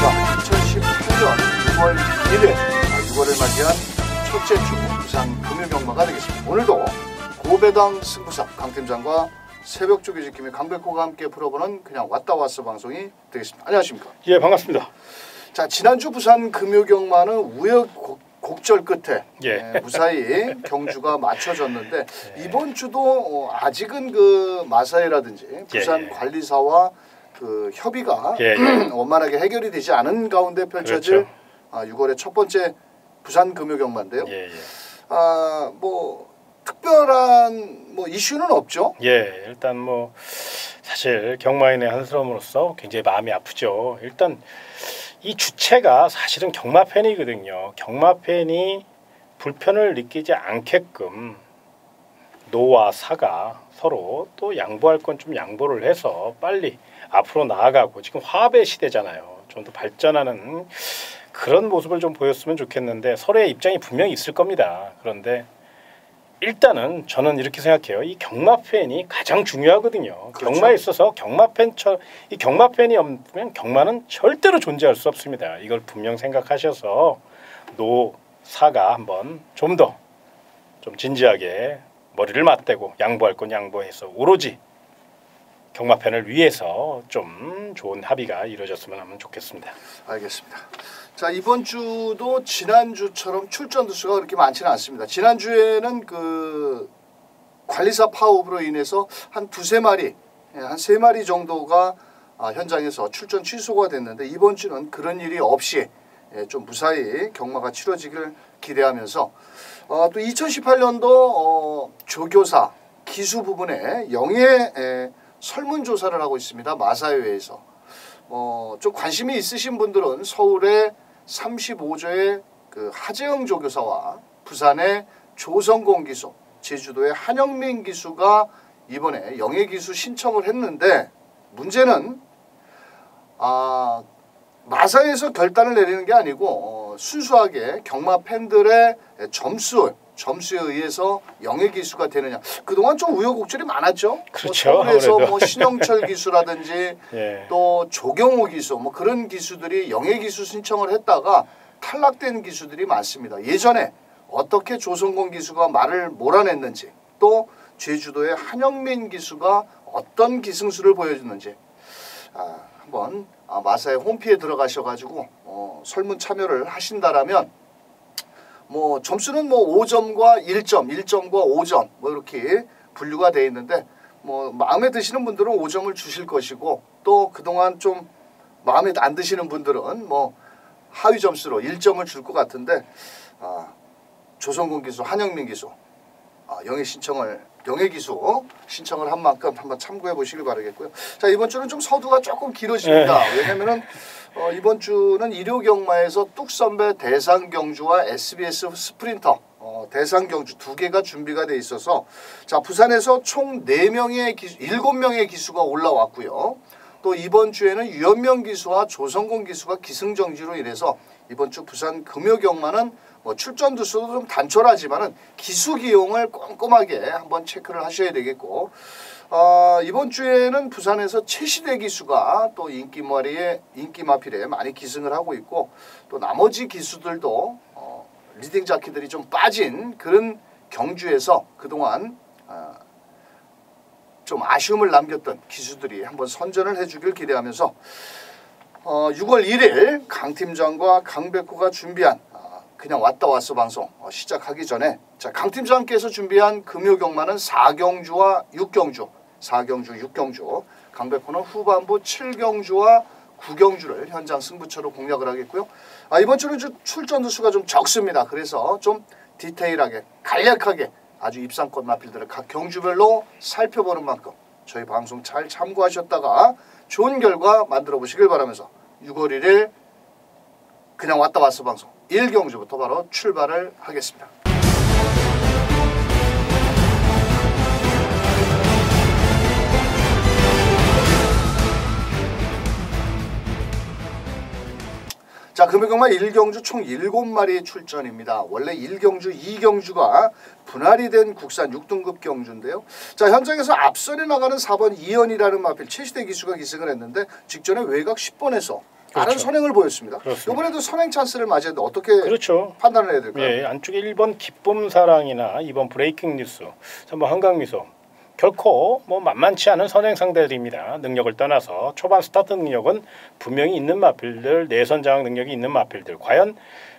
안녕하십니까. 2018년 6월 1일 6월을 맞이한 첫째 주 부산 금요경마가 되겠습니다. 오늘도 고배당 승부사 강팀장과 새벽 조기 지킴이 강백호가 함께 풀어보는 그냥 왔다 왔어 방송이 되겠습니다. 안녕하십니까. 예, 반갑습니다. 자, 지난주 부산 금요경마는 우여곡절 끝에 무사히 경주가 맞춰졌는데 이번 주도 아직은 그 마사회라든지 부산 관리사와 그 협의가 원만하게 해결이 되지 않은 가운데 펼쳐질 6월의 첫 번째 부산 금요경마인데요. 뭐 특별한 뭐 이슈는 없죠. 예, 일단 뭐 사실 경마인의 한 사람으로서 굉장히 마음이 아프죠. 일단 이 주체가 사실은 경마 팬이거든요. 경마 팬이 불편을 느끼지 않게끔 노와 사가 서로 또 양보할 건 좀 양보를 해서 빨리 앞으로 나아가고, 지금 화합의 시대잖아요. 좀 더 발전하는 그런 모습을 좀 보였으면 좋겠는데 서로의 입장이 분명히 있을 겁니다. 그런데 일단은 저는 이렇게 생각해요. 이 경마 팬이 가장 중요하거든요. 그렇죠. 경마에 있어서 이 경마 팬이 없으면 경마는 절대로 존재할 수 없습니다. 이걸 분명 생각하셔서 노, 사가 한번 좀 더 좀 진지하게 머리를 맞대고 양보할 건 양보해서 오로지 경마 팬을 위해서 좀 좋은 합의가 이루어졌으면 하면 좋겠습니다. 알겠습니다. 자, 이번 주도 지난주처럼 출전 두수가 그렇게 많지는 않습니다. 지난주에는 그 관리사 파업으로 인해서 한 두세 마리, 한 세 마리 정도가 현장에서 출전 취소가 됐는데 이번 주는 그런 일이 없이 좀 무사히 경마가 치러지길 기대하면서 또 2018년도 조교사 기수 부분에 영예 설문조사를 하고 있습니다. 마사회에서. 좀 관심이 있으신 분들은 서울의 35조의 그 하재영 조교사와 부산의 조성공 기수, 제주도의 한영민 기수가 이번에 영예 기수 신청을 했는데 문제는 마사회에서 결단을 내리는 게 아니고 순수하게 경마 팬들의 점수에 의해서 영예 기수가 되느냐. 그동안 좀 우여곡절이 많았죠. 그렇죠. 서울에서 뭐 신영철 기수라든지 또 조경호 기수 뭐 그런 기수들이 영예 기수 신청을 했다가 탈락된 기수들이 많습니다. 예전에 어떻게 조성공 기수가 말을 몰아냈는지 또 제주도의 한영민 기수가 어떤 기승수를 보여줬는지 한번 마사회 홈피에 들어가셔가지고 설문 참여를 하신다라면 뭐 점수는 뭐 5점과 1점, 1점과 5점 뭐 이렇게 분류가 되어 있는데 뭐 마음에 드시는 분들은 5점을 주실 것이고 또 그동안 좀 마음에 안 드시는 분들은 뭐 하위 점수로 1점을 줄 것 같은데 조성군 기수, 한영민 기수 영예 기수 신청을 한 만큼 한번 참고해 보시길 바라겠고요. 자, 이번 주는 좀 서두가 조금 길어집니다. 왜냐면은 이번 주는 일요경마에서 뚝선배 대상경주와 SBS 스프린터 대상경주 두 개가 준비가 돼 있어서 자, 부산에서 총 7명의 기수가 올라왔고요. 또 이번 주에는 유현명 기수와 조성공 기수가 기승정지로 인해서 이번 주 부산 금요경마는 뭐 출전 두수도 좀 단촐하지만은 기수 기용을 꼼꼼하게 한번 체크를 하셔야 되겠고 이번 주에는 부산에서 최시대 기수가 또 인기마필에 많이 기승을 하고 있고 또 나머지 기수들도 리딩 자키들이 좀 빠진 그런 경주에서 그동안 좀 아쉬움을 남겼던 기수들이 한번 선전을 해주길 기대하면서 6월 1일 강팀장과 강백호가 준비한 그냥 왔다 왔어 방송 시작하기 전에 자, 강팀장께서 준비한 금요경마는 4경주와 6경주 4경주 6경주 강백호는 후반부 7경주와 9경주를 현장 승부처로 공략을 하겠고요. 이번 주는 출전 두수가 좀 적습니다. 그래서 좀 디테일하게 간략하게 아주 입상권 마필들을 각 경주별로 살펴보는 만큼 저희 방송 잘 참고하셨다가 좋은 결과 만들어 보시길 바라면서 6월 1일 그냥 왔다 왔어 방송 1경주부터 바로 출발을 하겠습니다. 자, 금요경마 1경주 총 7마리의 출전입니다. 원래 1경주, 2경주가 분할이 된 국산 6등급 경주인데요. 자, 현장에서 앞선에 나가는 4번 이연이라는 마필 최시대 기수가 기승을 했는데 직전에 외곽 10번에서 빠른 그렇죠. 선행을 보였습니다. 그렇습니다. 이번에도 선행 찬스를 맞이했는데 어떻게 그렇죠. 판단을 해야 될까요? 예, 안쪽에 1번 기쁨사랑이나 2번 브레이킹 뉴스, 3번 한강미소 결코 뭐 만만치 않은 선행 상대들입니다. 능력을 떠나서 초반 스타트 능력은 분명히 있는 마필들, 내선 장악 능력이 있는 마필들. 과연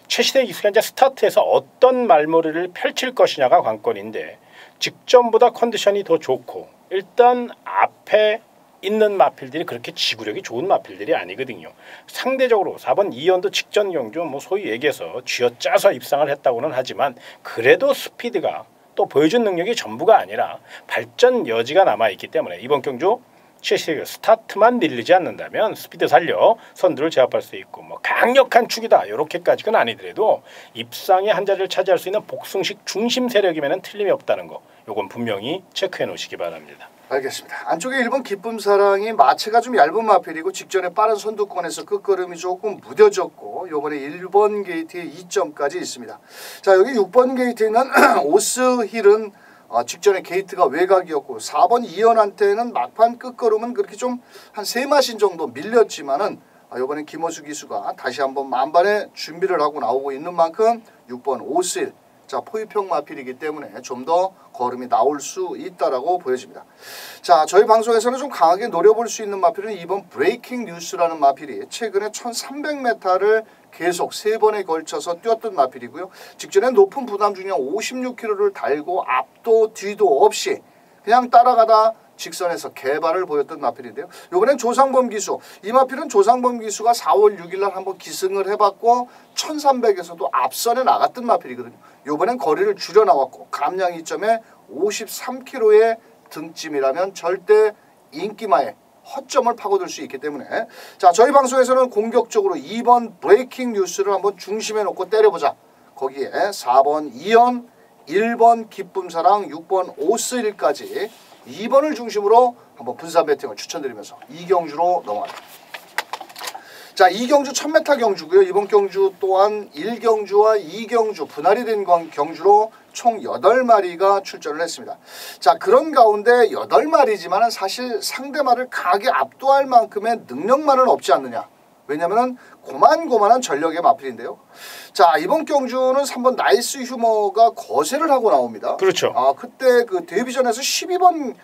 최시대 기수가 이제 스타트에서 어떤 말머리를 펼칠 것이냐가 관건인데 직전보다 컨디션이 더 좋고 일단 앞에 있는 마필들이 그렇게 지구력이 좋은 마필들이 아니거든요. 상대적으로 4번 이연도 직전 경주 뭐 소위 얘기해서 쥐어짜서 입상을 했다고는 하지만 그래도 스피드가 또 보여준 능력이 전부가 아니라 발전 여지가 남아있기 때문에 이번 경주 최시의 스타트만 밀리지 않는다면 스피드 살려 선두를 제압할 수 있고 뭐 강력한 축이다 이렇게까지는 아니더라도 입상의 한 자리를 차지할 수 있는 복승식 중심 세력이면 틀림이 없다는 거 요건 분명히 체크해 놓으시기 바랍니다. 알겠습니다. 안쪽에 1번 기쁨사랑이 마체가 좀 얇은 마필이고 직전에 빠른 선두권에서 끝걸음이 조금 무뎌졌고 요번에 1번 게이트에 2점까지 있습니다. 자 여기 6번 게이트에 있는 오스힐은 직전에 게이트가 외곽이었고 4번 이연한테는 막판 끝걸음은 그렇게 좀 한 3마신 정도 밀렸지만은 요번에 김호수 기수가 다시 한번 만반의 준비를 하고 나오고 있는 만큼 6번 오스힐 자 포위평 마필이기 때문에 좀 더 걸음이 나올 수 있다라고 보여집니다. 자 저희 방송에서는 좀 강하게 노려볼 수 있는 마필은 이번 브레이킹 뉴스라는 마필이 최근에 1300m를 계속 3번에 걸쳐서 뛰었던 마필이고요. 직전에 높은 부담 중량 56kg를 달고 앞도 뒤도 없이 그냥 따라가다 직선에서 개발을 보였던 마필인데요. 이번엔 조상범 기수. 이 마필은 조상범 기수가 4월 6일날 한번 기승을 해봤고 1300에서도 앞선에 나갔던 마필이거든요. 이번엔 거리를 줄여 나왔고 감량 이점에 53kg의 등짐이라면 절대 인기마에 허점을 파고들 수 있기 때문에 자 저희 방송에서는 공격적으로 2번 브레이킹 뉴스를 한번 중심에 놓고 때려보자. 거기에 4번 이연, 1번 기쁨사랑, 6번 오스일까지 2번을 중심으로 한번 분산 배팅을 추천드리면서 이경주로 넘어갑니다. 자, 이경주 1000m 경주고요. 이번 경주 또한 1경주와 2경주 분할이 된 경주로 총 8마리가 출전을 했습니다. 자, 그런 가운데 8마리지만 사실 상대마를 강하게 압도할 만큼의 능력만은 없지 않느냐. 왜냐하면 고만고만한 전력의 마필인데요. 자, 이번 경주는 3번 나이스 휴머가 거세를 하고 나옵니다. 그렇죠. 그때 그 데뷔전에서 12번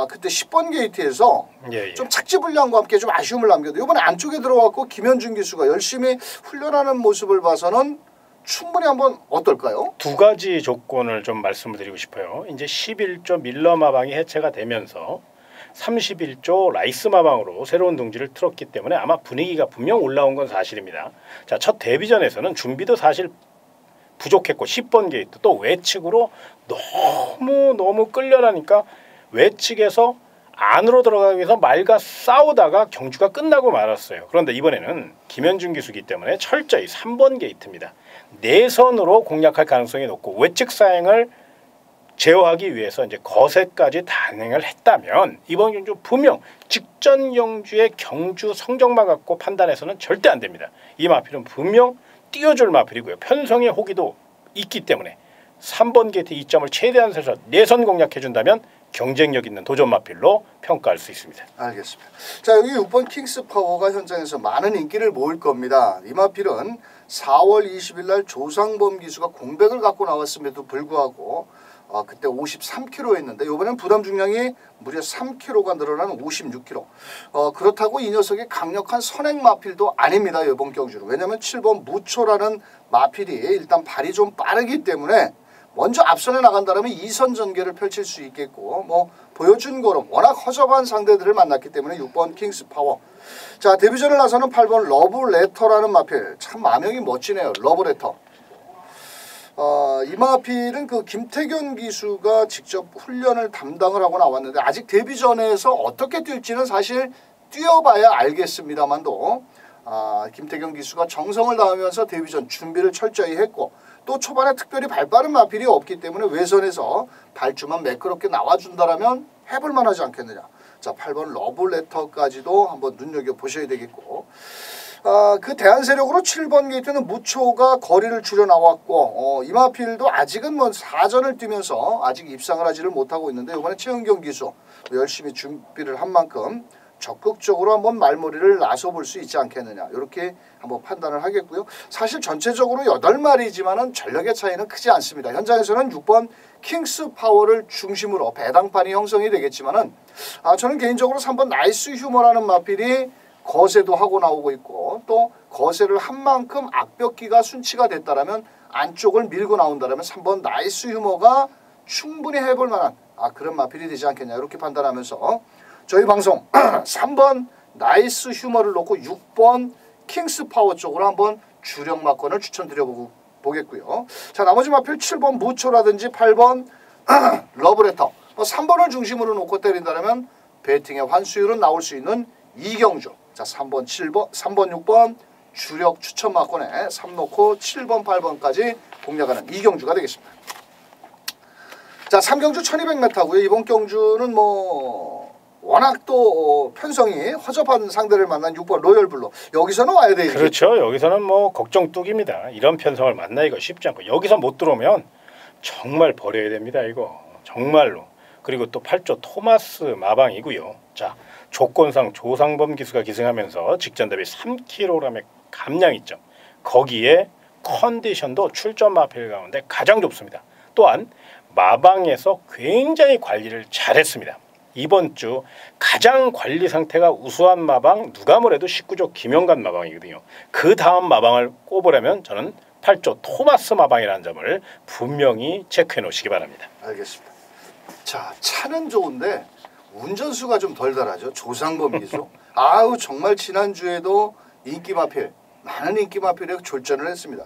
그때 10번 게이트에서 좀 착지불량과 함께 좀 아쉬움을 남겨도 이번에 안쪽에 들어갔고 김현준 기수가 열심히 훈련하는 모습을 봐서는 충분히 한번 어떨까요? 두 가지 조건을 좀 말씀을 드리고 싶어요. 이제 11조 밀러 마방이 해체가 되면서 31조 라이스 마방으로 새로운 둥지를 틀었기 때문에 아마 분위기가 분명 올라온 건 사실입니다. 자, 첫 데뷔전에서는 준비도 사실 부족했고 10번 게이트 또 외측으로 너무 끌려나니까 외측에서 안으로 들어가기 위해서 말과 싸우다가 경주가 끝나고 말았어요. 그런데 이번에는 김현준 기수기 때문에 철저히 3번 게이트입니다. 내선으로 공략할 가능성이 높고 외측 사행을 제어하기 위해서 이제 거세까지 단행을 했다면 이번 경주 분명 직전 경주의 경주 성적만 갖고 판단해서는 절대 안 됩니다. 이 마필은 분명 띄워줄 마필이고요. 편성의 호기도 있기 때문에 3번 게이트 2점을 최대한 세서 내선 공략해준다면 경쟁력 있는 도전 마필로 평가할 수 있습니다. 알겠습니다. 자, 여기 6번 킹스 파워가 현장에서 많은 인기를 모을 겁니다. 이 마필은 4월 20일 날 조상범 기수가 공백을 갖고 나왔음에도 불구하고 그때 53kg였는데 이번엔 부담 중량이 무려 3kg가 늘어난 56kg. 그렇다고 이 녀석이 강력한 선행 마필도 아닙니다. 이번 경주는. 왜냐하면 7번 무초라는 마필이 일단 발이 좀 빠르기 때문에 먼저 앞선에 나간다면 2선 전개를 펼칠 수 있겠고 뭐 보여준 거로 워낙 허접한 상대들을 만났기 때문에 6번 킹스 파워. 자, 데뷔전을 나서는 8번 러브레터라는 마필. 참 마명이 멋지네요. 러브레터. 이 마필은 그 김태균 기수가 직접 훈련을 담당을 하고 나왔는데 아직 데뷔전에서 어떻게 뛸지는 사실 뛰어봐야 알겠습니다만도 김태균 기수가 정성을 다하면서 데뷔전 준비를 철저히 했고 또 초반에 특별히 발빠른 마필이 없기 때문에 외선에서 발주만 매끄럽게 나와준다라면 해볼만 하지 않겠느냐. 자, 8번 러브레터까지도 한번 눈여겨보셔야 되겠고 그 대한세력으로 7번 게이트는 무초가 거리를 줄여 나왔고 이 마필도 아직은 뭐 4전을 뛰면서 아직 입상을 하지를 못하고 있는데 이번에 최은경 기수 열심히 준비를 한 만큼 적극적으로 한번 말머리를 나서볼 수 있지 않겠느냐 이렇게 한번 판단을 하겠고요. 사실 전체적으로 8마리지만은 전력의 차이는 크지 않습니다. 현장에서는 6번 킹스 파워를 중심으로 배당판이 형성이 되겠지만은 저는 개인적으로 3번 나이스 휴머라는 마필이 거세도 하고 나오고 있고 또 거세를 한 만큼 악벽기가 순치가 됐다라면 안쪽을 밀고 나온다라면 3번 나이스 휴머가 충분히 해볼 만한 그런 마필이 되지 않겠냐 이렇게 판단하면서 저희 방송 3번 나이스 휴머를 놓고 6번 킹스 파워 쪽으로 한번 주력 막건을 추천드려 보겠고요. 자, 나머지 마필 7번 무초라든지 8번 러브레터 3번을 중심으로 놓고 때린다면 배팅의 환수율은 나올 수 있는 이경주. 자, 3번 7번 3번 6번 주력 추천 막건에 3 놓고 7번 8번까지 공략하는 이경주가 되겠습니다. 자, 3경주 1200m고요. 이번 경주는 워낙 또 편성이 허접한 상대를 만난 6번 로열블루. 여기서는 와야 되겠죠. 그렇죠. 여기서는 걱정 뚝입니다. 이런 편성을 만나기가 쉽지 않고 여기서 못 들어오면 정말 버려야 됩니다. 이거 정말로. 그리고 또 8조 토마스 마방이고요. 자, 조건상 조상범 기수가 기승하면서 직전 대비 3kg의 감량 있죠. 거기에 컨디션도 출전 마필 가운데 가장 좋습니다. 또한 마방에서 굉장히 관리를 잘했습니다. 이번 주 가장 관리 상태가 우수한 마방 누가 뭐래도 19조 김영관 마방이거든요. 그 다음 마방을 꼽으려면 저는 8조 토마스 마방이라는 점을 분명히 체크해 놓으시기 바랍니다. 알겠습니다. 자, 차는 좋은데 운전수가 좀 덜 달하죠. 조상범 기수. 정말 지난주에도 인기 마필 많은 인기 마필에 졸전을 했습니다.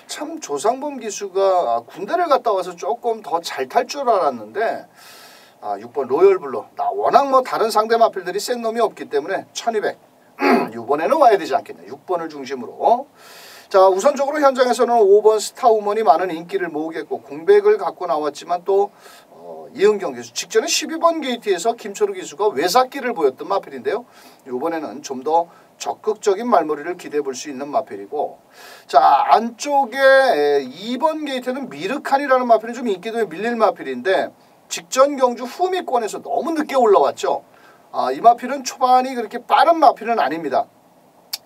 참 조상범 기수가 군대를 갔다 와서 조금 더 잘 탈 줄 알았는데 6번 로열블루 워낙 다른 상대 마필들이 센 놈이 없기 때문에 1200 이번에는 와야 되지 않겠냐. 6번을 중심으로. 자, 우선적으로 현장에서는 5번 스타우먼이 많은 인기를 모으겠고 공백을 갖고 나왔지만 또 이은경 기수 직전에 12번 게이트에서 김철우 기수가 외삭기를 보였던 마필인데요. 이번에는 좀 더 적극적인 말머리를 기대해 볼 수 있는 마필이고, 자, 안쪽에 2번 게이트는 미르칸이라는 마필은 좀 인기도에 밀릴 마필인데 직전 경주 후미권에서 너무 늦게 올라왔죠. 이 마필은 초반이 그렇게 빠른 마필은 아닙니다.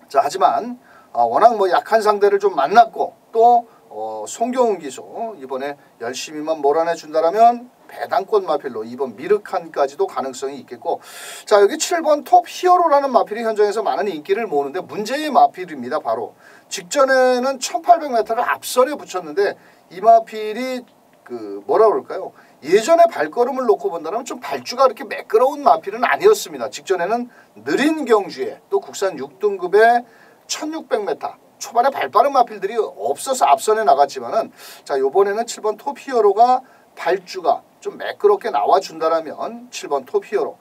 자, 하지만 워낙 약한 상대를 좀 만났고 또 송경훈 기수 이번에 열심히만 몰아내 준다라면 배당권 마필로 이번 미르칸까지도 가능성이 있겠고, 자, 여기 7번 톱 히어로라는 마필이 현장에서 많은 인기를 모으는데 문제의 마필입니다. 바로 직전에는 1800m를 앞선에 붙였는데 이 마필이 뭐라 그럴까요? 예전에 발걸음을 놓고 본다면 좀 발주가 그렇게 매끄러운 마필은 아니었습니다. 직전에는 느린 경주에 또 국산 6등급의 1600m 초반에 발빠른 마필들이 없어서 앞선에 나갔지만은, 자, 요번에는 7번 톱 히어로가 발주가 좀 매끄럽게 나와준다라면 7번 톱 히어로.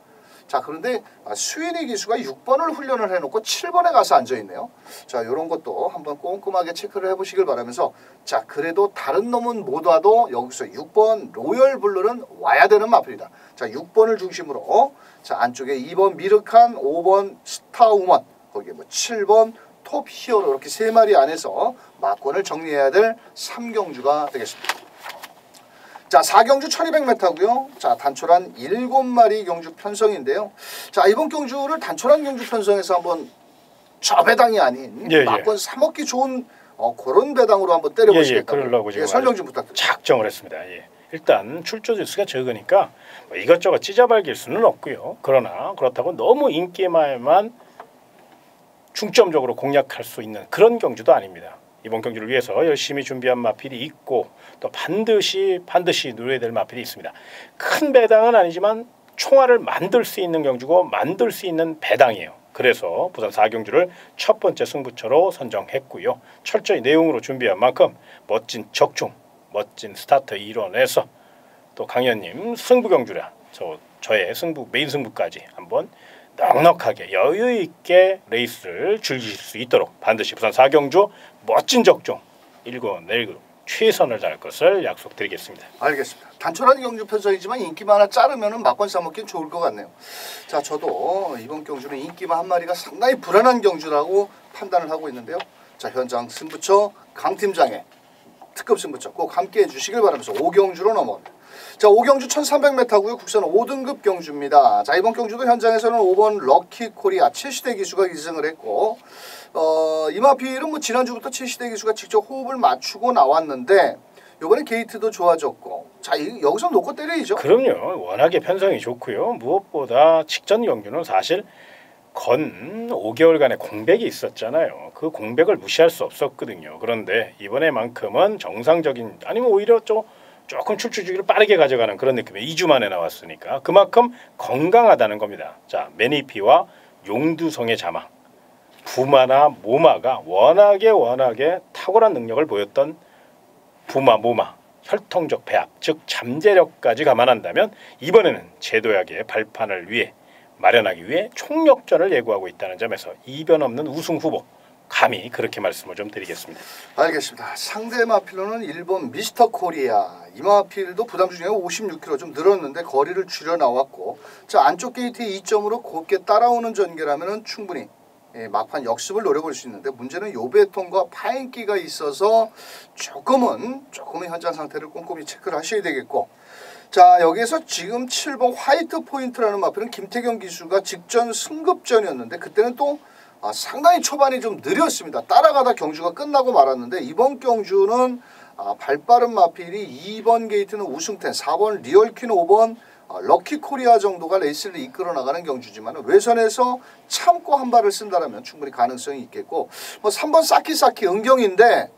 자, 그런데 수인이 기수가 6번을 훈련을 해놓고 7번에 가서 앉아있네요. 자, 이런 것도 한번 꼼꼼하게 체크를 해보시길 바라면서, 자, 그래도 다른 놈은 못 와도 여기서 6번 로열블루는 와야 되는 마필이다. 자, 6번을 중심으로 자, 안쪽에 2번 미르칸, 5번 스타우먼, 거기에 7번 톱 히어로 이렇게 3마리 안에서 막권을 정리해야 될 3경주가 되겠습니다. 자, 4경주 1200m고요. 자, 단촐한 7마리 경주 편성인데요. 자, 이번 경주를 단촐한 경주 편성에서 한번 저 배당이 아닌 막권 사먹기 좋은 그런 배당으로 한번 때려보시겠다고. 그러려고 지금 설명 좀 부탁드립니다. 작정을 했습니다. 일단 출조 주수가 적으니까 이것저것 찢어발길 수는 없고요. 그러나 그렇다고 너무 인기만만 중점적으로 공략할 수 있는 그런 경주도 아닙니다. 이번 경주를 위해서 열심히 준비한 마필이 있고 또 반드시 누려야 될 마필이 있습니다. 큰 배당은 아니지만 총알을 만들 수 있는 경주고 만들 수 있는 배당이에요. 그래서 부산 4경주를 첫 번째 승부처로 선정했고요. 철저히 내용으로 준비한 만큼 멋진 적중, 멋진 스타트 이뤄내서 또 강현님 승부 경주라 저의 승부 메인 승부까지 한번 넉넉하게 여유 있게 레이스를 즐기실 수 있도록 반드시 부산 4경주 멋진 적중 일궈내고 최선을 다할 것을 약속드리겠습니다. 알겠습니다. 단촐한 경주 편성이지만 인기만 하나 자르면 막권 사먹기는 좋을 것 같네요. 자, 저도 이번 경주는 인기만 한 마리가 상당히 불안한 경주라고 판단을 하고 있는데요. 자, 현장 승부처 강 팀장의 특급 승부처 꼭 함께 해주시길 바라면서 5경주로 넘어갑니다. 자, 5경주 1300m고요. 국산 5등급 경주입니다. 자, 이번 경주도 현장에서는 5번 럭키 코리아 최시대 기수가 2승을 했고 이 마필은 뭐 지난주부터 최시대 기수가 직접 호흡을 맞추고 나왔는데 이번에 게이트도 좋아졌고 자, 여기서 놓고 때려야죠. 그럼요. 워낙에 편성이 좋고요. 무엇보다 직전 경주는 사실 건 5개월간의 공백이 있었잖아요. 그 공백을 무시할 수 없었거든요. 그런데 이번에만큼은 정상적인 아니면 오히려 조금 출주 주기를 빠르게 가져가는 그런 느낌에 2주 만에 나왔으니까 그만큼 건강하다는 겁니다. 자, 매니피와 용두성의 자막, 부마나 모마가 워낙에 탁월한 능력을 보였던 부마, 모마, 혈통적 배합, 즉 잠재력까지 감안한다면 이번에는 제도약의 발판을 마련하기 위해 총력전을 예고하고 있다는 점에서 이변 없는 우승 후보, 감히 그렇게 말씀을 좀 드리겠습니다. 알겠습니다. 상대 마필로는 1번 미스터 코리아. 이 마필도 부담 중에 56kg 좀 늘었는데 거리를 줄여 나왔고 자, 안쪽 게이트의 2점으로 곱게 따라오는 전개라면 충분히 막판 역습을 노려볼 수 있는데 문제는 요배통과 파인기가 있어서 조금은 현장 상태를 꼼꼼히 체크를 하셔야 되겠고 자, 여기에서 지금 7번 화이트 포인트라는 마필은 김태경 기수가 직전 승급전이었는데 그때는 또 상당히 초반이 좀 느렸습니다. 따라가다 경주가 끝나고 말았는데 이번 경주는 발빠른 마필이 2번 게이트는 우승텐, 4번 리얼퀸, 5번 럭키 코리아 정도가 레이스를 이끌어 나가는 경주지만 외선에서 참고 한 발을 쓴다면 충분히 가능성이 있겠고 뭐 3번 사키사키 은경인데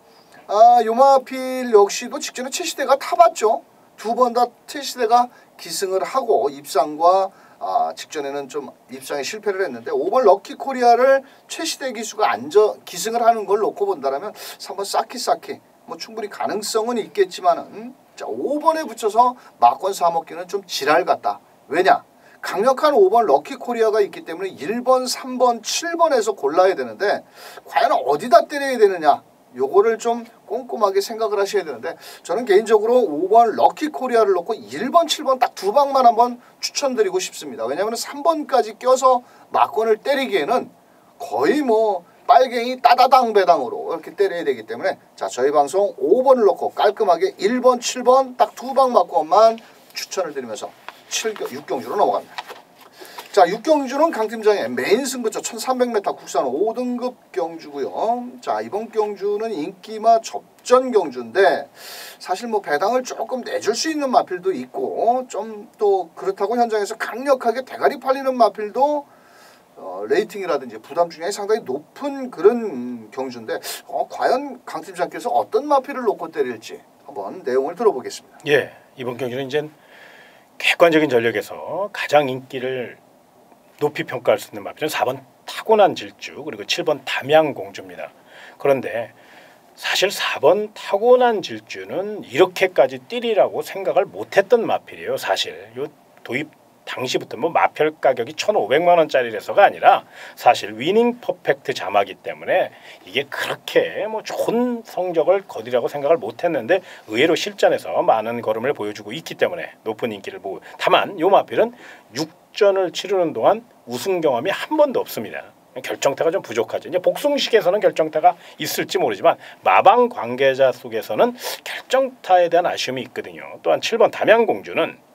요 마필 역시도 직전에 최시대가 타봤죠. 두 번 다 최시대가 기승을 하고 입상과 직전에는 좀 입상에 실패를 했는데 5번 럭키 코리아를 최시대 기수가 기승을 하는 걸 놓고 본다면 3번 사키사키 뭐 충분히 가능성은 있겠지만은 자, 5번에 붙여서 막권 사먹기는 좀 지랄 같다. 왜냐? 강력한 5번 럭키 코리아가 있기 때문에 1번, 3번, 7번에서 골라야 되는데 과연 어디다 때려야 되느냐? 요거를 좀 꼼꼼하게 생각을 하셔야 되는데 저는 개인적으로 5번 럭키 코리아를 놓고 1번, 7번 딱 두 방만 한번 추천드리고 싶습니다. 왜냐하면 3번까지 껴서 막권을 때리기에는 거의 뭐 빨갱이 따다당 배당으로 이렇게 때려야 되기 때문에 자, 저희 방송 5번을 놓고 깔끔하게 1번, 7번 딱 두 방 막권만 추천을 드리면서 6경주로 넘어갑니다. 자, 6경주는 강팀장의 메인 승부처 1300m 국산 5등급 경주고요. 자, 이번 경주는 인기마 접전 경주인데 사실 뭐 배당을 조금 내줄 수 있는 마필도 있고 좀 또 그렇다고 현장에서 강력하게 대가리 팔리는 마필도 레이팅이라든지 부담 중에 상당히 높은 그런 경주인데 과연 강팀장께서 어떤 마필을 놓고 때릴지 한번 내용을 들어보겠습니다. 예, 이번 경주는 이제 객관적인 전력에서 가장 인기를 높이 평가할 수 있는 마필은 4번 타고난 질주 그리고 7번 담양공주입니다. 그런데 사실 4번 타고난 질주는 이렇게까지 뛰리라고 생각을 못했던 마필이에요. 사실 요 도입 당시부터 뭐 마필 가격이 1,500만 원짜리라서가 아니라 사실 위닝 퍼펙트 자마기 때문에 이게 그렇게 뭐 좋은 성적을 거두라고 생각을 못했는데 의외로 실전에서 많은 걸음을 보여주고 있기 때문에 높은 인기를 보고 다만 요 마필은 6전을 치르는 동안 우승 경험이 한 번도 없습니다. 결정타가 좀 부족하죠. 이제 복숭식에서는 결정타가 있을지 모르지만 마방 관계자 속에서는 결정타에 대한 아쉬움이 있거든요. 또한 7번 담양공주는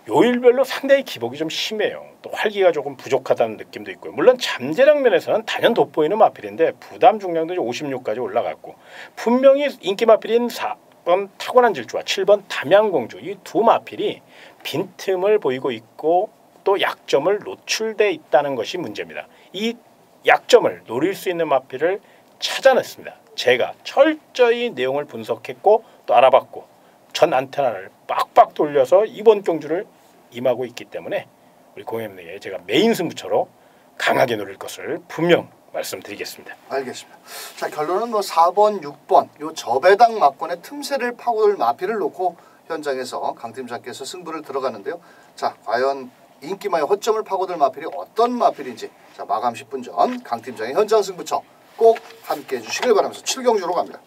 요일별로 상당히 기복이 좀 심해요. 또 활기가 조금 부족하다는 느낌도 있고요. 물론 잠재력 면에서는 단연 돋보이는 마필인데 부담 중량도 56까지 올라갔고 분명히 인기 마필인 4번 타고난 질주와 7번 담양공주 이 두 마필이 빈틈을 보이고 있고 또 약점을 노출돼 있다는 것이 문제입니다. 이 약점을 노릴 수 있는 마필을 찾아냈습니다. 제가 철저히 내용을 분석했고 또 알아봤고 전 안테나를 빡빡 돌려서 이번 경주를 임하고 있기 때문에 우리 공엠내에 제가 메인 승부처로 강하게 노릴 것을 분명 말씀드리겠습니다. 알겠습니다. 자, 결론은 뭐 4번, 6번 요 저배당 막권의 틈새를 파고들 마필을 놓고 현장에서 강팀장께서 승부를 들어가는데요. 자, 과연 인기마의 허점을 파고들 마필이 어떤 마필인지 자, 마감 10분 전 강팀장의 현장 승부처 꼭 함께 해주시길 바라면서 7경주로 갑니다.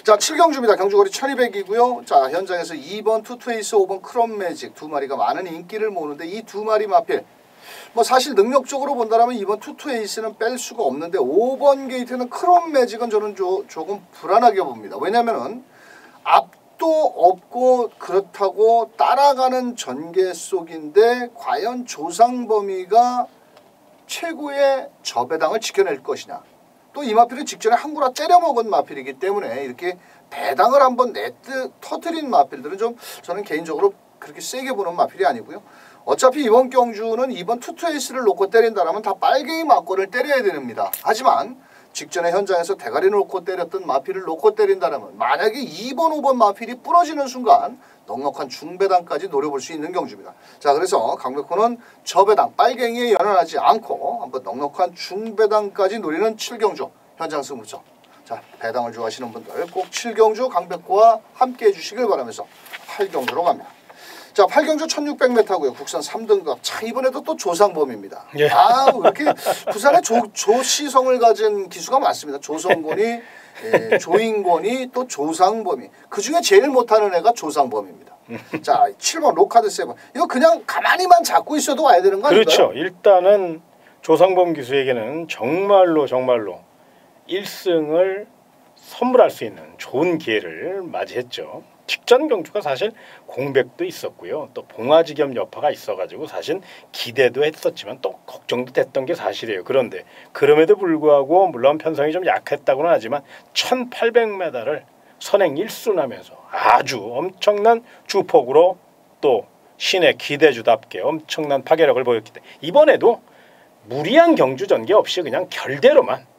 자, 7경주입니다. 경주거리 1200이고요. 자, 현장에서 2번 투트웨이스, 5번 크롬매직 두 마리가 많은 인기를 모으는데 이 두 마리 마필 뭐 사실 능력적으로 본다면 이번 투투 에이스는 뺄 수가 없는데 5번 게이트는 크롬 매직은 저는 조금 불안하게 봅니다. 왜냐면은 앞도 없고 그렇다고 따라가는 전개 속인데 과연 조상범위가 최고의 저배당을 지켜낼 것이냐. 또 이 마필은 직전에 한구라 째려먹은 마필이기 때문에 이렇게 배당을 한번 터뜨린 마필들은 좀 저는 개인적으로 그렇게 세게 보는 마필이 아니고요. 어차피 이번 경주는 이번 투투에이스를 놓고 때린다면 다 빨갱이 맞고를 때려야 됩니다. 하지만 직전에 현장에서 대가리 놓고 때렸던 마필을 놓고 때린다면 만약에 2번, 5번 마필이 부러지는 순간 넉넉한 중배당까지 노려볼 수 있는 경주입니다. 자, 그래서 강백호는 저배당 빨갱이에 연연하지 않고 한번 넉넉한 중배당까지 노리는 7경주 현장 승부처. 자, 배당을 좋아하시는 분들 꼭 7경주 강백호와 함께 해주시길 바라면서 8경주로 갑니다. 자, 8경주 1600m고요. 국산 3등급. 자, 이번에도 또 조상범입니다. 예. 아, 이렇게 부산에 조시성을 가진 기수가 많습니다. 조성권이, 예, 조인권이, 또 조상범이. 그중에 제일 못하는 애가 조상범입니다. 자, 7번 로카드 세븐. 이거 그냥 가만히만 잡고 있어도 와야 되는 거 아닌가요? 그렇죠. 일단은 조상범 기수에게는 정말로 1승을 선물할 수 있는 좋은 기회를 맞이했죠. 직전 경주가 사실 공백도 있었고요. 또 봉화지겸 여파가 있어가지고 사실 기대도 했었지만 또 걱정도 됐던 게 사실이에요. 그런데 그럼에도 불구하고 물론 편성이 좀 약했다고는 하지만 1800m를 선행 1순하면서 아주 엄청난 주폭으로 또 신의 기대주답게 엄청난 파괴력을 보였기 때문에 이번에도 무리한 경주 전개 없이 그냥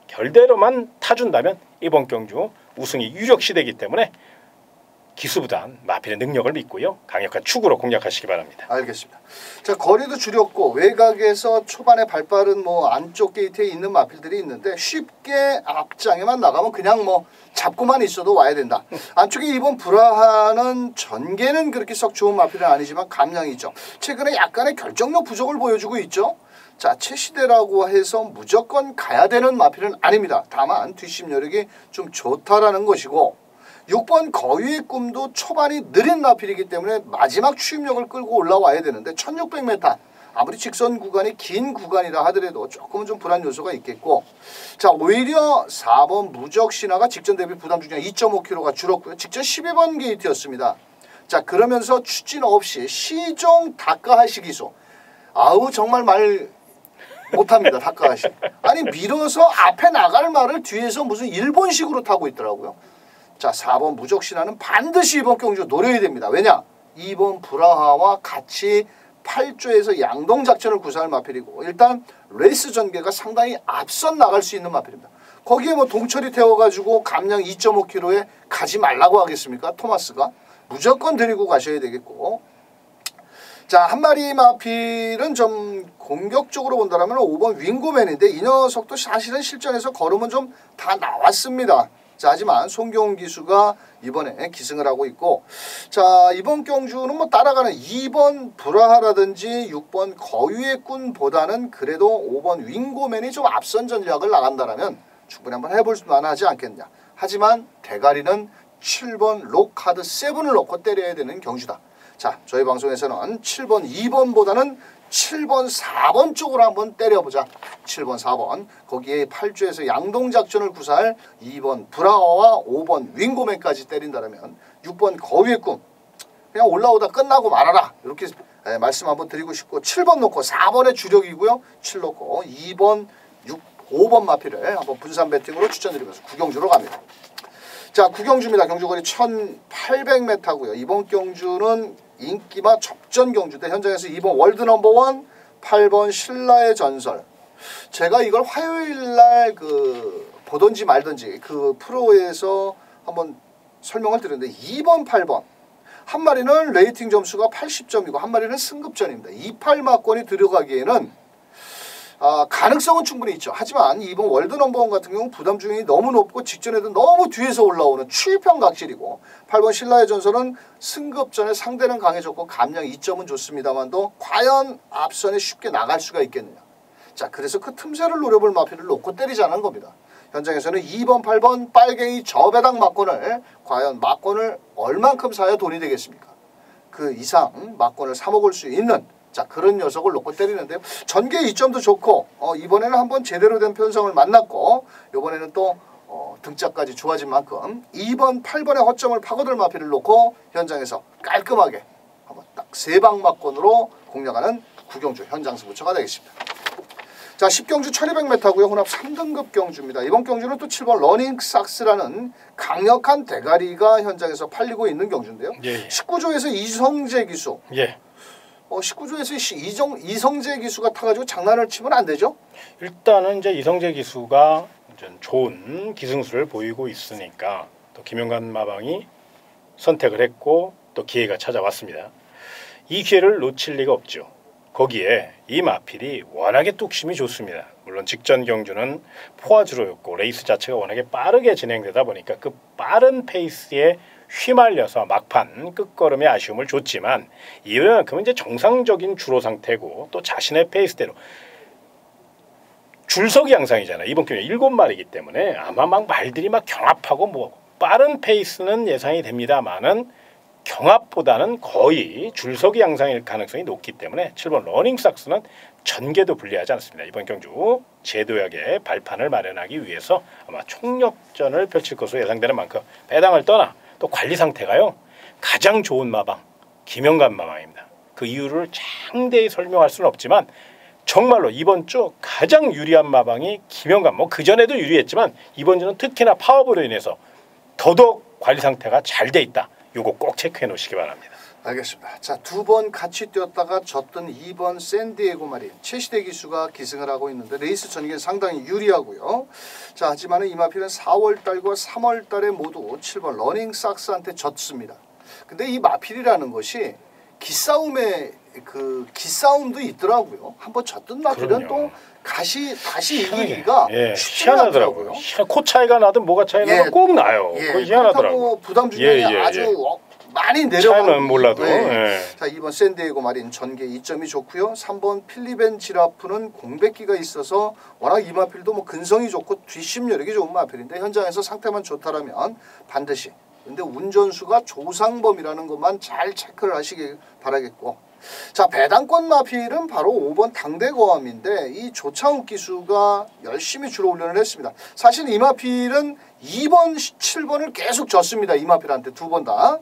결대로만 타준다면 이번 경주 우승이 유력시되기 때문에 기수보단 마필의 능력을 믿고요. 강력한 축으로 공략하시기 바랍니다. 알겠습니다. 자, 거리도 줄였고 외곽에서 초반에 발빠른 뭐 안쪽 게이트에 있는 마필들이 있는데 쉽게 앞장에만 나가면 그냥 뭐 잡고만 있어도 와야 된다. 안쪽에 이번 브라하는 전개는 그렇게 썩 좋은 마필은 아니지만 감량이 있죠. 최근에 약간의 결정력 부족을 보여주고 있죠. 자, 최시대라고 해서 무조건 가야 되는 마필은 아닙니다. 다만 뒷심 여력이 좀 좋다라는 것이고 6번 거위의 꿈도 초반이 느린 마필이기 때문에 마지막 추임력을 끌고 올라와야 되는데 1600m 아무리 직선 구간이 긴 구간이라 하더라도 조금은 좀 불안 요소가 있겠고 자, 오히려 4번 무적 신화가 직전 대비 부담 중량 2.5kg가 줄었고요. 직전 12번 게이트였습니다. 자, 그러면서 추진 없이 시종 다카하시 기소. 아우 정말 말 못합니다. 다카하시. 아니 밀어서 앞에 나갈 말을 뒤에서 무슨 일본식으로 타고 있더라고요. 자, 4번 무적신화는 반드시 이번 경주 노려야 됩니다. 왜냐? 2번 브라하와 같이 8조에서 양동작전을 구사할 마필이고 일단 레이스 전개가 상당히 앞선 나갈 수 있는 마필입니다. 거기에 뭐 동철이 태워가지고 감량 2.5kg에 가지 말라고 하겠습니까? 토마스가. 무조건 데리고 가셔야 되겠고 자, 한 마리 마필은 좀 공격적으로 본다면 5번 윙고맨인데 이 녀석도 사실은 실전에서 걸으면 좀 다 나왔습니다. 자, 하지만 송경훈 기수가 이번에 기승을 하고 있고 자, 이번 경주는 뭐 따라가는 2번 브라하라든지 6번 거위의 꾼보다는 그래도 5번 윙고맨이 좀 앞선 전략을 나간다라면 충분히 한번 해볼 만하지 않겠냐. 하지만 대가리는 7번 로카드 7을 놓고 때려야 되는 경주다. 자, 저희 방송에서는 7번 2번보다는 7번 4번 쪽으로 한번 때려보자. 7번 4번 거기에 8주에서 양동작전을 구사할 2번 브라워와 5번 윙고맨까지 때린다면 6번 거위의 꿈 그냥 올라오다 끝나고 말아라. 이렇게 말씀 한번 드리고 싶고 7번 놓고 4번의 주력이고요. 7 놓고 2번 5번 마필을 한번 분산 배팅으로 추천드리면서 구경주로 갑니다. 자, 구경주입니다. 경주거리 1800m고요. 이번 경주는 인기마 접전 경주대 현장에서 2번 월드 넘버원 8번 신라의 전설. 제가 이걸 화요일날 보던지 말던지 그 프로에서 한번 설명을 드렸는데 2번 8번 한 마리는 레이팅 점수가 80점이고 한 마리는 승급전입니다. 28마권이 들어가기에는 가능성은 충분히 있죠. 하지만 이번 월드 넘버원 같은 경우는 부담 중이 너무 높고 직전에도 너무 뒤에서 올라오는 추입형 각질이고 8번 신라의 전설은 승급전에 상대는 강해졌고 감량 2점은 좋습니다만도 과연 앞선에 쉽게 나갈 수가 있겠느냐. 자, 그래서 그 틈새를 노려볼 마필을 놓고 때리자는 겁니다. 현장에서는 2번 8번 빨갱이 저배당 막권을 과연 막권을 얼만큼 사야 돈이 되겠습니까? 그 이상 막권을 사 먹을 수 있는 자 그런 녀석을 놓고 때리는데요. 전개 이점도 좋고 이번에는 한번 제대로 된 편성을 만났고 이번에는 또 등짝까지 좋아진 만큼 2번, 8번의 허점을 파고들 마피를 놓고 현장에서 깔끔하게 한번 딱 3방 막권으로 공략하는 구경주 현장 승부처가 되겠습니다. 자 10경주 1200m고요. 혼합 3등급 경주입니다. 이번 경주는 또 7번 러닝삭스라는 강력한 대가리가 현장에서 팔리고 있는 경주인데요. 예. 19조에서 이성재 기수. 예. 19조에서 이성재 기수가 타가지고 장난을 치면 안 되죠? 일단은 이제 이성재 기수가 좋은 기승수를 보이고 있으니까 또 김영관 마방이 선택을 했고 또 기회가 찾아왔습니다. 이 기회를 놓칠 리가 없죠. 거기에 이 마필이 워낙에 뚝심이 좋습니다. 물론 직전 경주는 포화주로였고 레이스 자체가 워낙에 빠르게 진행되다 보니까 그 빠른 페이스에 휘말려서 막판 끝걸음에 아쉬움을 줬지만 이만큼은 이제 정상적인 주로 상태고 또 자신의 페이스대로 줄서기 양상이잖아요. 이번 경우에 7마리이기 때문에 아마 막 말들이 막 경합하고 뭐 빠른 페이스는 예상이 됩니다만은 경합보다는 거의 줄서기 양상일 가능성이 높기 때문에 7번 러닝삭스는 전개도 불리하지 않습니다. 이번 경주 제도약의 발판을 마련하기 위해서 아마 총력전을 펼칠 것으로 예상되는 만큼 배당을 떠나 또 관리 상태가요. 가장 좋은 마방 김영관 마방입니다. 그 이유를 장대히 설명할 수는 없지만 정말로 이번 주 가장 유리한 마방이 김영관. 뭐 그전에도 유리했지만 이번 주는 특히나 파워볼로 인해서 더더욱 관리 상태가 잘 돼 있다. 요거 꼭 체크해 놓으시기 바랍니다. 알겠습니다. 자, 2번 같이 뛰었다가 졌던 2번 샌디에고 마린 최시대 기수가 기승을 하고 있는데 레이스 전개는 상당히 유리하고요. 자, 하지만 이 마필은 4월달과 3월달에 모두 7번 러닝삭스한테 졌습니다. 근데 이 마필이라는 것이 기싸움도 있더라고요. 한번 졌던 마필은 또 다시 이기기가 쉽지 않더라고요. 코 차이가 나든 뭐가 차이 나든 꼭 나요. 희한하더라고요. 부담 중량이 아주 많이 내려가는 차이는 몰라도. 자 2번 샌디에고 마린 전개 2점이 좋고요. 3번 필리벤 지라프는 공백기가 있어서 워낙 이 마필도 뭐 근성이 좋고 뒷심 여력이 좋은 마필인데 현장에서 상태만 좋다라면 반드시. 근데 운전수가 조상범이라는 것만 잘 체크를 하시길 바라겠고. 자 배당권 마필은 바로 5번 당대거함인데 이 조창욱 기수가 열심히 주로 훈련을 했습니다. 사실 이 마필은 2번, 7번을 계속 졌습니다. 이 마필한테 2번 다.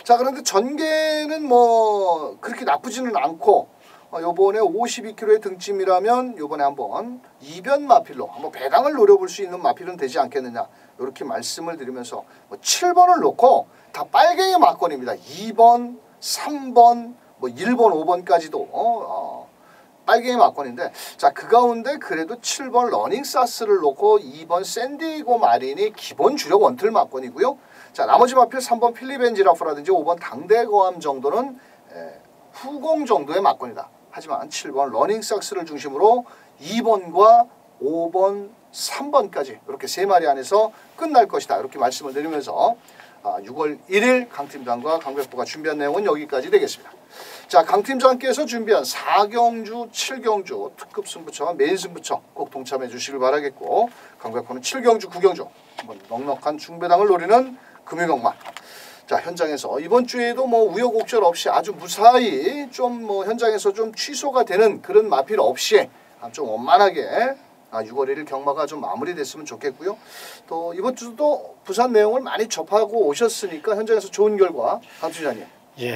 자 그런데 전개는 뭐 그렇게 나쁘지는 않고 요번에 52kg의 등짐이라면 요번에 한번 이변 마필로 한번 배당을 노려볼 수 있는 마필은 되지 않겠느냐 이렇게 말씀을 드리면서 뭐 7번을 놓고 다 빨갱이 막권입니다. 2번, 3번, 뭐 1번, 5번까지도 빨갱이 막권인데 자 그 가운데 그래도 7번 러닝사스를 놓고 2번 샌디고 마린이 기본 주력 원틀 막권이고요. 자 나머지 마필 3번 필리벤 지라프라든지 5번 당대거함 정도는 후공 정도의 막권이다. 하지만 7번 러닝삭스를 중심으로 2번과 5번, 3번까지 이렇게 3마리 안에서 끝날 것이다. 이렇게 말씀을 드리면서 6월 1일 강팀장과 강백부가 준비한 내용은 여기까지 되겠습니다. 자, 강팀장께서 준비한 4경주, 7경주 특급 승부처와 메인 승부처 꼭 동참해 주시길 바라겠고 강백부는 7경주, 9경주 한번 넉넉한 중배당을 노리는 금유경마. 자 현장에서 이번 주에도 뭐 우여곡절 없이 아주 무사히 좀 뭐 현장에서 좀 취소가 되는 그런 마필 없이 좀 원만하게 6월 1일 경마가 좀 마무리됐으면 좋겠고요. 또 이번 주도 부산 내용을 많이 접하고 오셨으니까 현장에서 좋은 결과 강 팀장님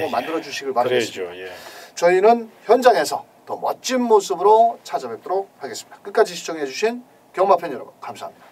만들어 주시길 바라겠습니다. 저희는 현장에서 더 멋진 모습으로 찾아뵙도록 하겠습니다. 끝까지 시청해 주신 경마팬 여러분 감사합니다.